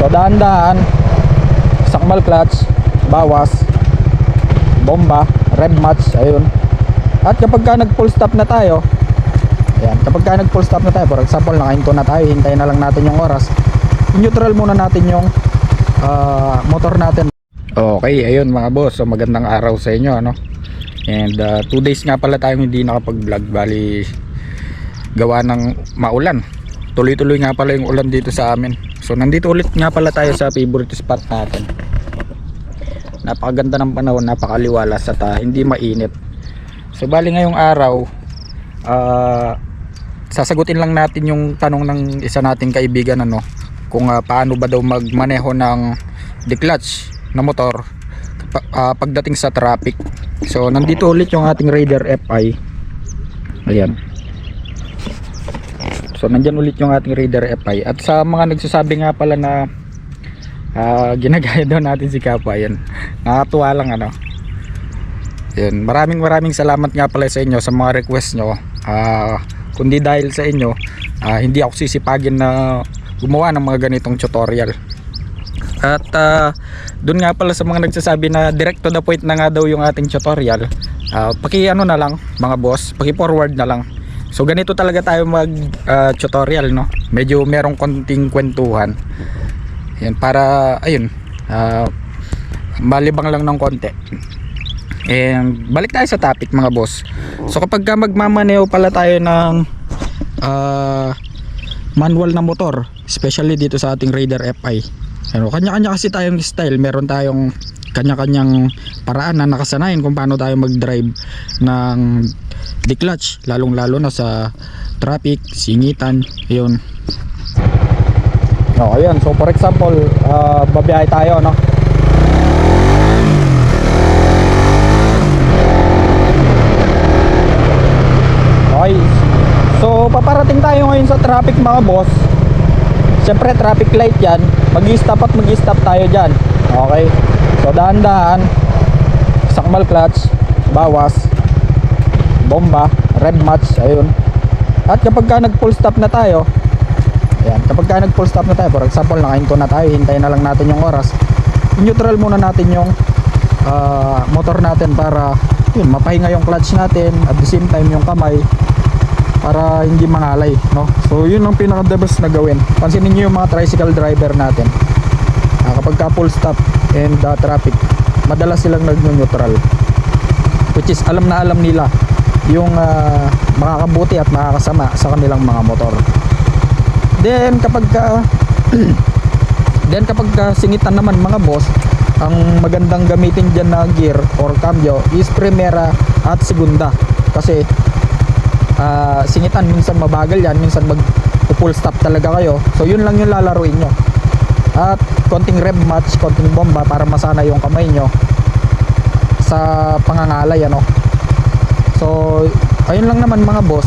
So dahan-dahan, sakmal clutch, bawas, bomba, rev match, ayun. At kapag ka nag full stop na tayo, ayan, kapag ka nag full stop na tayo, for example nakahinto na tayo, hintayin na lang natin yung oras, neutral muna natin yung motor natin. Okay, ayun mga boss, so magandang araw sa inyo, ano. And 2 days nga pala tayong hindi nakapag vlog, bali gawa ng maulan. Tuloy-tuloy nga pala yung ulan dito sa amin. So nandito ulit nga pala tayo sa favorite spot natin. Napakaganda ng panahon, napakaliwalas at hindi mainit. So bali ngayong araw, sasagutin lang natin yung tanong ng isa nating kaibigan, ano, kung paano ba daw magmaneho ng declutch na motor pagdating sa traffic. So nandito ulit yung ating Raider FI. Ayan. So nandyan ulit yung ating Raider FI. At sa mga nagsasabi nga pala na ginagaya daw natin si Kapwa, yan, nakatuwa lang, ano. Yan, maraming salamat nga pala sa inyo sa mga request nyo. Kundi dahil sa inyo, hindi ako sisipagin na gumawa ng mga ganitong tutorial. At dun nga pala sa mga nagsasabi na direct to the point na nga daw yung ating tutorial, ano na lang mga boss, forward na lang. So ganito talaga tayo mag tutorial, no? Medyo merong konting kwentuhan. Yan, para ayun, malibang lang ng konti. And balik tayo sa topic mga boss. So kapag magmamaneho pala tayo ng manual na motor, especially dito sa ating Raider FI, ano, kanya-kanya kasi tayong style. Meron tayong kanya-kanyang paraan na nakasanayan kung paano tayo mag-drive ng declutch, lalong-lalo na sa traffic, singitan, yun. No, ayun. So for example, babiyahe tayo, no? Okay. So paparating tayo ngayon sa traffic mga boss. Siyempre traffic light yan, mag-i-stop at mag-i-stop tayo dyan. Okay. So dahan-dahan, sakmal clutch, bawas, bomba, rev match, ayun. At kapag ka nag full stop na tayo, ayan, kapag ka nag full stop na tayo, for example nakahinto na tayo, hintayin na lang natin yung oras, neutral muna natin yung motor natin para yun, mapahinga yung clutch natin, at the same time yung kamay para hindi mangalay, no? So yun ang pinaka the best na gawin. Pansinin niyo yung mga tricycle driver natin, kapag ka full stop and traffic, madalas silang nag-neutral, which is alam na alam nila yung makakabuti at makakasama sa kanilang mga motor. Then kapag singitan naman mga boss, ang magandang gamitin dyan na gear or cambio is primera at segunda. Kasi singitan minsan mabagal yan, minsan mag full stop talaga kayo. So yun lang yung lalaruin nyo. At konting rev match, konting bomba para masana yung kamay nyo sa pangangalay, ano. So ayun lang naman mga boss.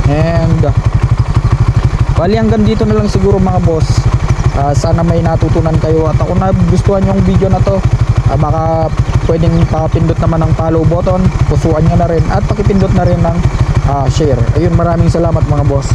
And bali hanggang dito na lang siguro mga boss. Sana may natutunan kayo, at ako nagustuhan yung video na to, baka pwedeng pakipindot naman ng follow button, pusuan nyo na rin, at pakipindot na rin ng share. Ayun, maraming salamat mga boss.